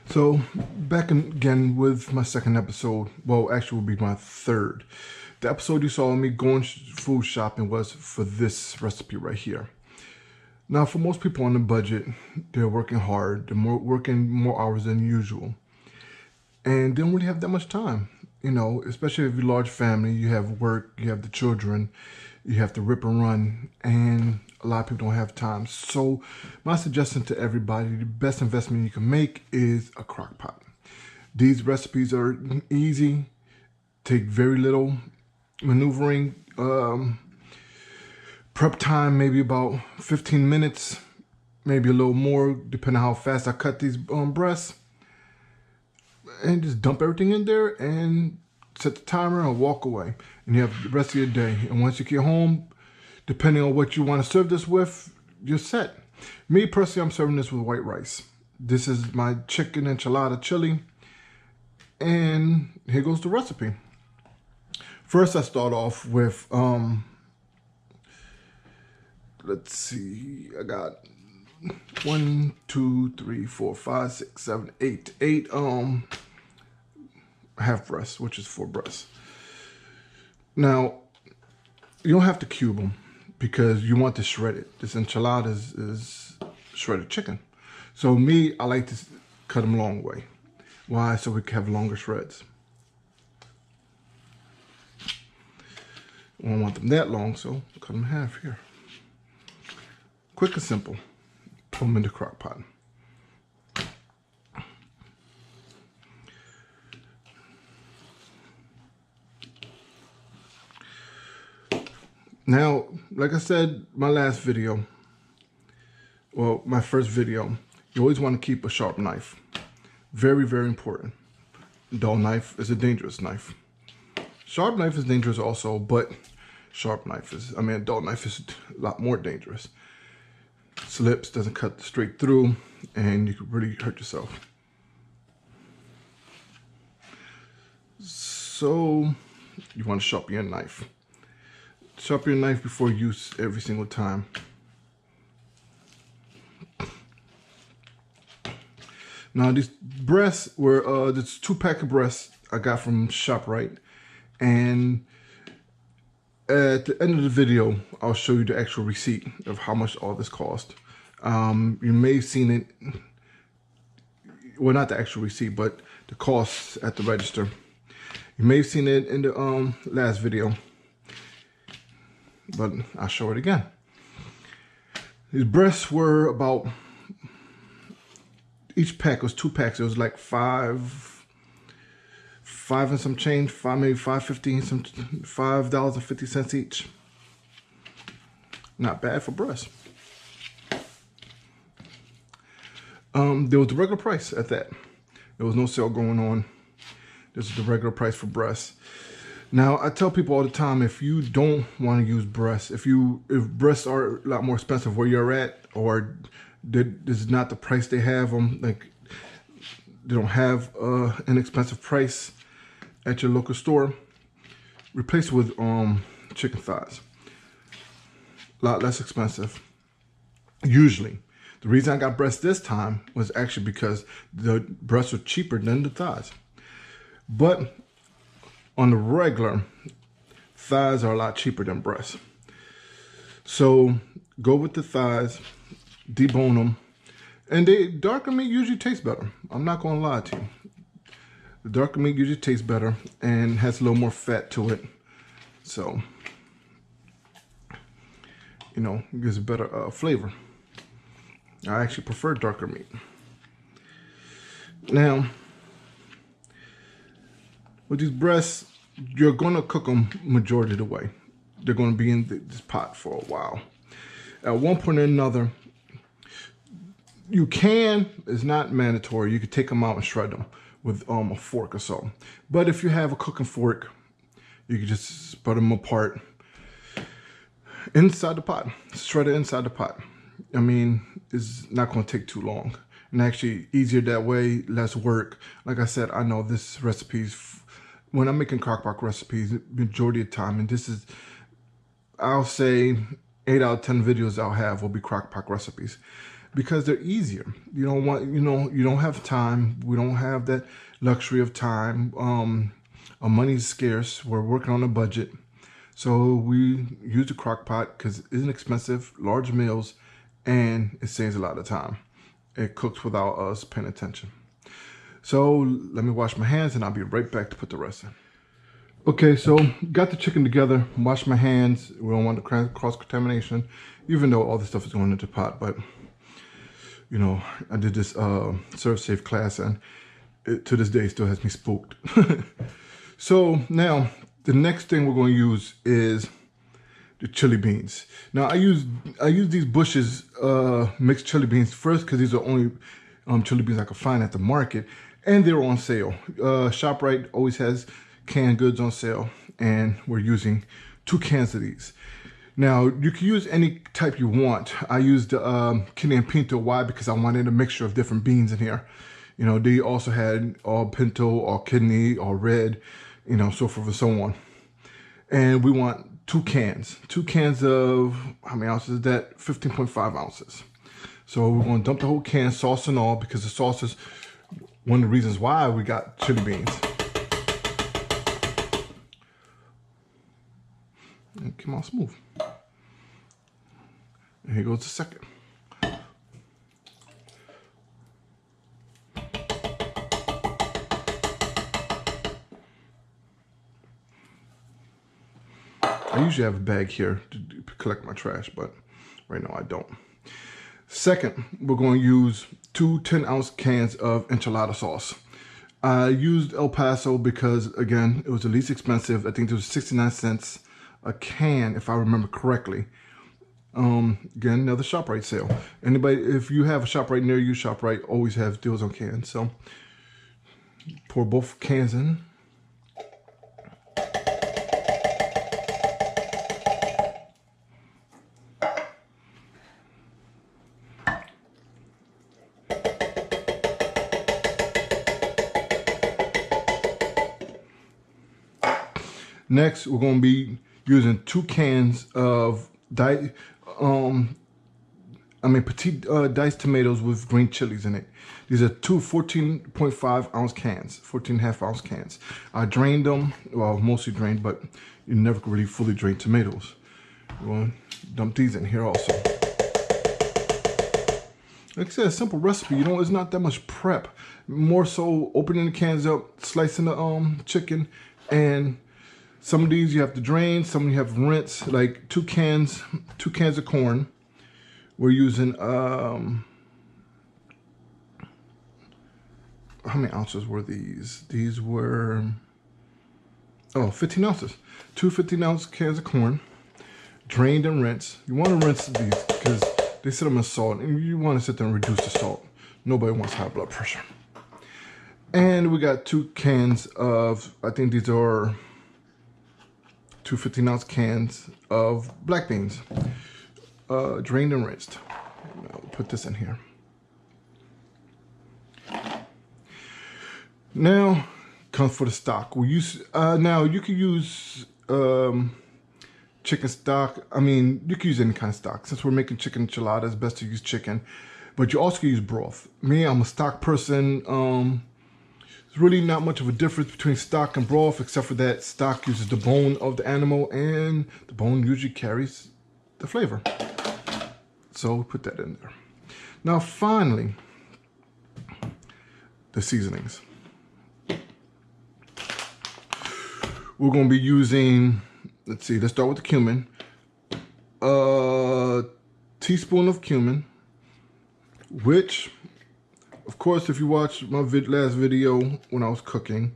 So back again with my second episode. Well, actually will be my third. The episode you saw me going food shopping was for this recipe right here. Now, for most people on the budget, they're working hard. They're working more hours than usual. And they don't really have that much time, especially if you're a large family, you have work, you have the children, you have to rip and run, and a lot of people don't have time. So my suggestion to everybody, the best investment you can make is a crock pot. These recipes are easy, take very little maneuvering, prep time maybe about 15 minutes, maybe a little more, depending on how fast I cut these breasts. And just dump everything in there and set the timer and walk away. And you have the rest of your day. And once you get home, depending on what you want to serve this with, you're set. Me personally, I'm serving this with white rice. This is my chicken enchilada chili. And here goes the recipe. First, I start off with, let's see, I got 1, 2, 3, 4, 5, 6, 7, 8 half breasts, which is 4 breasts. Now, you don't have to cube them because you want to shred it. This enchilada is shredded chicken. So me, I like to cut them long way. Why? So we can have longer shreds. I don't want them that long, so cut them in half here. Quick and simple. Put them in the crock pot. Now, like I said, my last video, well, my first video, you always want to keep a sharp knife. Very, very important. Dull knife is a dangerous knife. Sharp knife is dangerous also, but a dull knife is a lot more dangerous. Slips, doesn't cut straight through, and you could really hurt yourself. So you want to sharpen your knife. Sharpen your knife before use every single time. Now these breasts were this 2-pack of breasts I got from ShopRite, and at the end of the video, I'll show you the actual receipt of how much all this cost. You may have seen it, well, not the actual receipt, but the costs at the register. You may have seen it in the last video, but I'll show it again. These breasts were about, each pack was 2 packs. It was like five and some change, maybe $5.50, $5.50 each. Not bad for breasts. There was the regular price at that. There was no sale going on. This is the regular price for breasts. Now, I tell people all the time, if you don't want to use breasts, if breasts are a lot more expensive where you're at, or this is not the price they have them, like they don't have an expensive price at your local store, replace it with chicken thighs. A lot less expensive. Usually. The reason I got breasts this time was actually because the breasts are cheaper than the thighs. But on the regular, thighs are a lot cheaper than breasts. So go with the thighs, debone them, and darker meat usually tastes better. I'm not gonna lie to you. The darker meat usually tastes better and has a little more fat to it. So, it gives a better flavor. I actually prefer darker meat. Now, with these breasts, you're gonna cook them majority of the way. They're gonna be in this pot for a while. At one point or another, it's not mandatory, you could take them out and shred them with a fork or so. But if you have a cooking fork, you can just spread them apart inside the pot, shred it inside the pot. I mean, it's not going to take too long, and actually easier that way, less work. Like I said, I know this recipe's, when I'm making crockpot recipes, majority of the time, and this is, I'll say 8 out of 10 videos I'll have will be crockpot recipes. because they're easier. You don't want, you don't have time. We don't have that luxury of time. Our money's scarce. We're working on a budget. So we use the crock pot because it isn't expensive, large meals, and it saves a lot of time. It cooks without us paying attention. So let me wash my hands and I'll be right back to put the rest in. Okay, so got the chicken together, wash my hands. We don't want the cross-contamination, even though all this stuff is going into the pot. But, I did this Serve Safe class and it, to this day, still has me spooked. So now, the next thing we're going to use is the chili beans. Now I use these Bush's mixed chili beans first because these are the only chili beans I could find at the market, and they were on sale. ShopRite always has canned goods on sale, and we're using 2 cans of these. Now you can use any type you want. I used the kidney and pinto. Why? Because I wanted a mixture of different beans in here. They also had all pinto, all kidney, all red, so forth and so on. And we want 2 cans. 2 cans of, how many ounces is that? 15.5 ounces. So we're going to dump the whole can, sauce and all, because the sauce is one of the reasons why we got chili beans. And it came out smooth. And here goes the second. I usually have a bag here to collect my trash, but right now I don't. Second, we're going to use 2 10-ounce cans of enchilada sauce. I used El Paso because, again, it was the least expensive. I think it was 69 cents a can, if I remember correctly. Again, another ShopRite sale. Anybody, if you have a ShopRite near you, ShopRite always has deals on cans. So pour both cans in. Next, we're going to be using 2 cans of petite diced tomatoes with green chilies in it. These are 2 14.5 ounce cans, 14.5 ounce cans. I drained them, well, mostly drained, but you never really fully drain tomatoes. We're going to dump these in here also. Like I said, a simple recipe. It's not that much prep. More so opening the cans up, slicing the chicken, and some of these you have to drain, some you have to rinse. Like 2 cans of corn. We're using how many ounces were these? These were 15 ounces. 2 15-ounce cans of corn, drained and rinsed. You want to rinse these because they sit them in salt, and you want to sit there and reduce the salt. Nobody wants high blood pressure. And we got 2 cans of, I think these are 2 15-ounce cans of black beans, drained and rinsed. I'll put this in here. Now comes for the stock. We use now you can use chicken stock. I mean, you can use any kind of stock. Since we're making chicken enchiladas, it's best to use chicken. But you also can use broth. Me, I'm a stock person. There's really not much of a difference between stock and broth, except for that stock uses the bone of the animal, and the bone usually carries the flavor. So we put that in there. Now finally, the seasonings. We're going to be using, let's start with the cumin. A teaspoon of cumin, which, of course, if you watched my last video when I was cooking,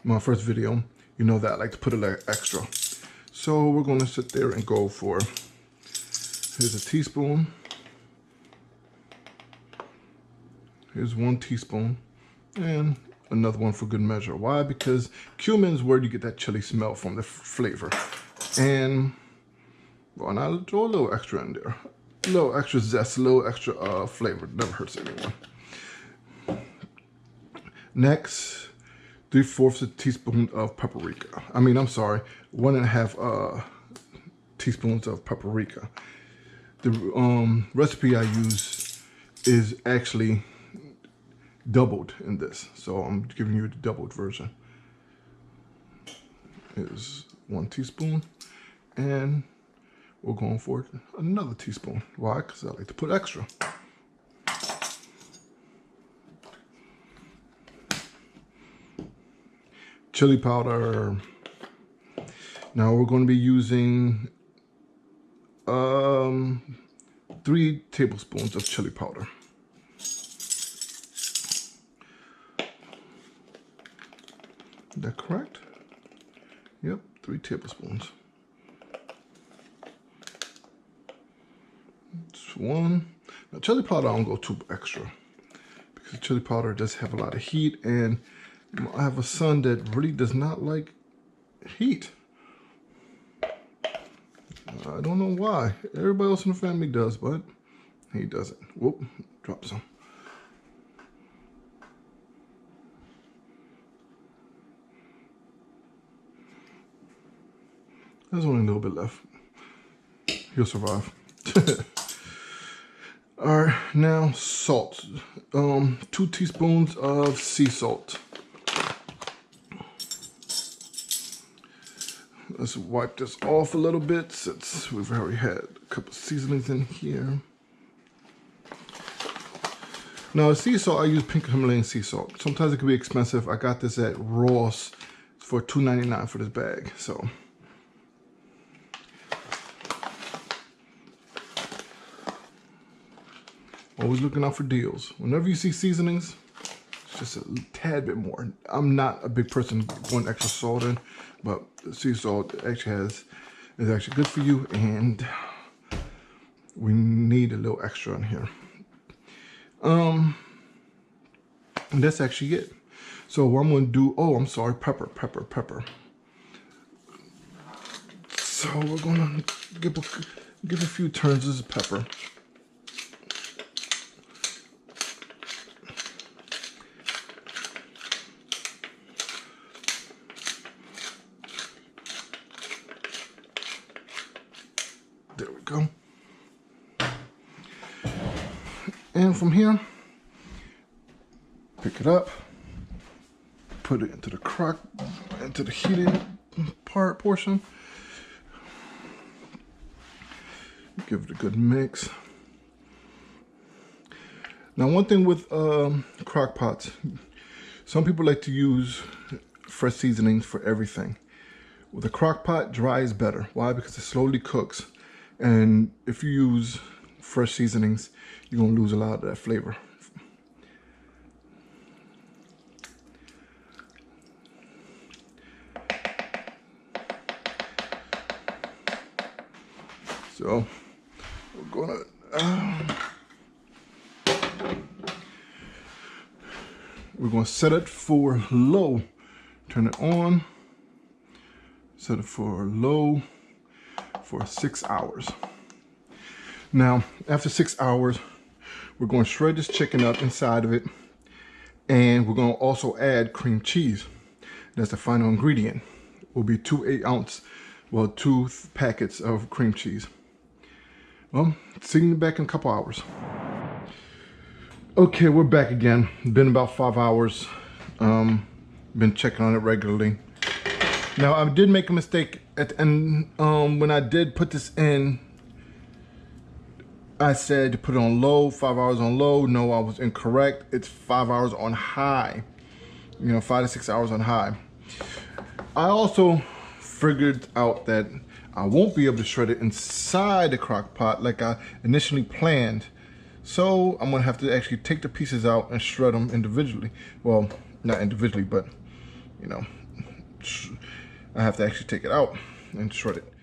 my first video, you know that I like to put a little extra. So we're going to sit there and go for, here's a teaspoon. Here's 1 teaspoon. And another one for good measure. Why? Because cumin is where you get that chili smell from, the flavor. And, well, and I'll throw a little extra in there. A little extra zest, a little extra flavor. Never hurts anyone. Next, 3/4 a teaspoon of paprika. I'm sorry, 1.5 teaspoons of paprika. The recipe I use is actually doubled in this. So I'm giving you the doubled version. Is 1 teaspoon, and we're going for another teaspoon. Why? Because I like to put extra. Chili powder. Now we're going to be using 3 tablespoons of chili powder. Is that correct? Yep, 3 tablespoons. That's 1. Now chili powder, I don't go too extra because chili powder does have a lot of heat, and I have a son that really does not like heat. I don't know why. Everybody else in the family does, but he doesn't. Whoop, drop some. There's only a little bit left. He'll survive. All right, now salt. 2 teaspoons of sea salt. Let's wipe this off a little bit since we've already had a couple of seasonings in here. Now, sea salt, I use pink Himalayan sea salt. Sometimes it can be expensive. I got this at Ross for $2.99 for this bag. So, always looking out for deals. Whenever you see seasonings, it's just a tad bit more. I'm not a big person going extra salt in, but sea salt actually is actually good for you, and we need a little extra in here. And that's actually it. So what I'm going to do, oh, I'm sorry, pepper. So we're going to give a few turns of pepper. There we go. And from here, pick it up, put it into the heated portion. Give it a good mix. Now, one thing with crock pots, some people like to use fresh seasonings for everything. With a crock pot, dry is better. Why? Because it slowly cooks. And if you use fresh seasonings, you're gonna lose a lot of that flavor. So we're gonna set it for low. Turn it on. Set it for low for 6 hours. Now, after 6 hours, we're going to shred this chicken up inside of it, and we're going to also add cream cheese. That's the final ingredient. Will be 2 packets of cream cheese. Well, see you back in a couple hours. Okay, we're back again. Been about 5 hours. Been checking on it regularly. Now, I did make a mistake at the end. When I did put this in, I said to put it on low, 5 hours on low. No, I was incorrect. It's 5 hours on high. 5 to 6 hours on high. I also figured out that I won't be able to shred it inside the crock pot like I initially planned. So I'm gonna have to actually take the pieces out and shred them individually. Well, not individually, but I have to actually take it out and shred it.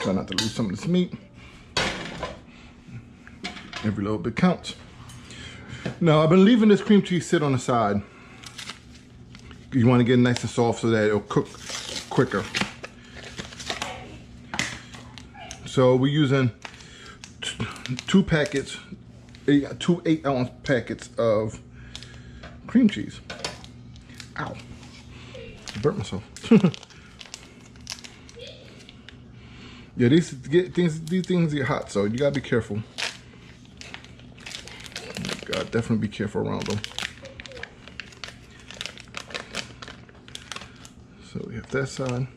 Try not to lose some of this meat. Every little bit counts. Now, I've been leaving this cream cheese sit on the side You want to get it nice and soft so that it'll cook quicker. So we're using two 8-ounce packets of cream cheese. Ow, I burnt myself. Yeah, these things get hot, so you gotta be careful. You gotta definitely be careful around them. So we have that side.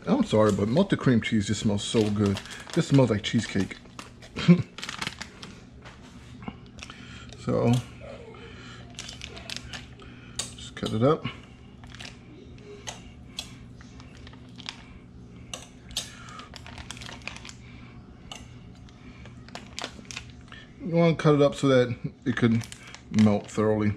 I'm sorry, but melted cream cheese just smells so good. This smells like cheesecake. So just cut it up. You want to cut it up so that it can melt thoroughly.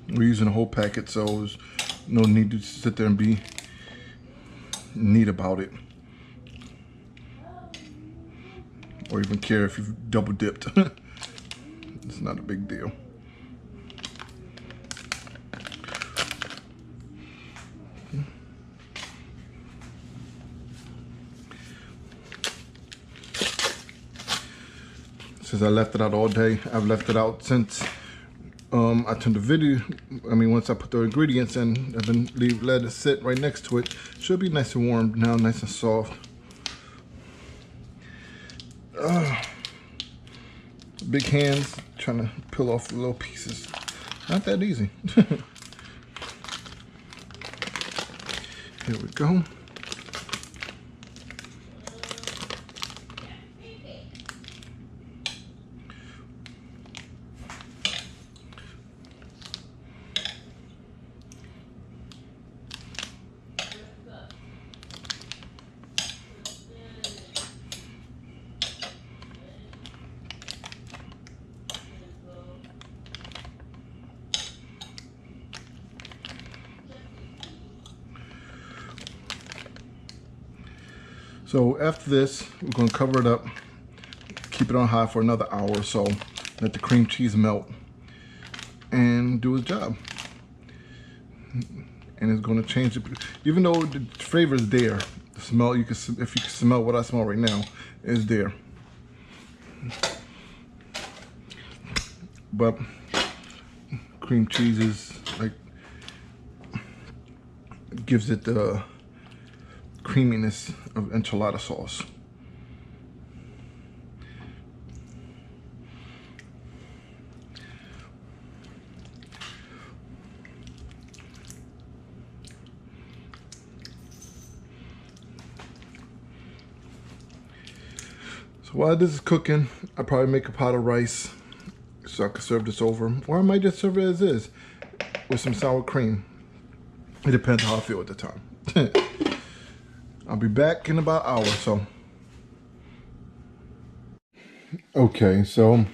We're using a whole packet, so there's no need to sit there and be neat about it. Or even care if you've double dipped. It's not a big deal. Since I left it out all day, I've left it out since I turned the video. Once I put the ingredients in, I've been let it sit right next to it. Should be nice and warm now, nice and soft. Big hands trying to peel off the little pieces. Not that easy. Here we go. So after this, we're going to cover it up, keep it on high for another hour or so, let the cream cheese melt, and do its job. And it's going to change it. Even though the flavor is there, the smell, if you can smell what I smell right now, is there. But cream cheese is like, gives it the creaminess of enchilada sauce. So while this is cooking, I'll probably make a pot of rice so I can serve this over, or I might just serve it as is with some sour cream. It depends how I feel at the time. I'll be back in about an hour or so. Okay, so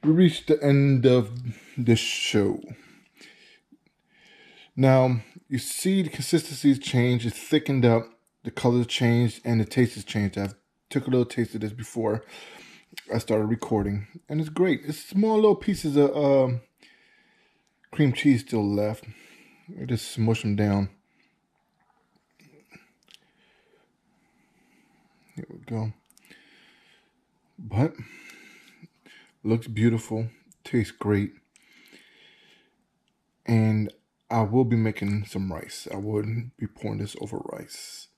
we reached the end of this show. Now, you see the consistency's changed, it's thickened up, the color's changed, and the taste has changed. I took a little taste of this before I started recording, and it's great. It's small little pieces of cream cheese still left. I just smush them down. Here we go. But looks beautiful, tastes great, and I will be making some rice. I would be pouring this over rice.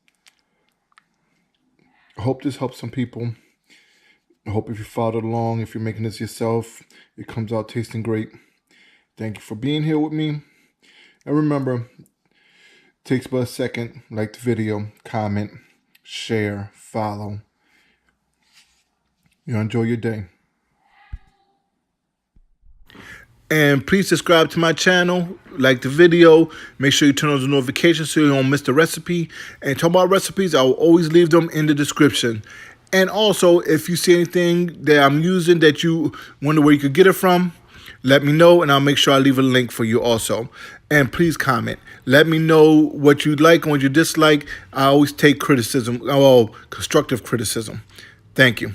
I hope this helps some people. I hope if you followed along, if you're making this yourself, it comes out tasting great. Thank you for being here with me. And remember, it takes but a second. Like the video, comment, share, follow. You enjoy your day. And please subscribe to my channel, like the video, make sure you turn on the notifications so you don't miss the recipe. And talk about recipes, I will always leave them in the description. And also, if you see anything that I'm using that you wonder where you could get it from, let me know and I'll make sure I leave a link for you also. And please comment. Let me know what you like and what you dislike. I always take criticism, well, constructive criticism. Thank you.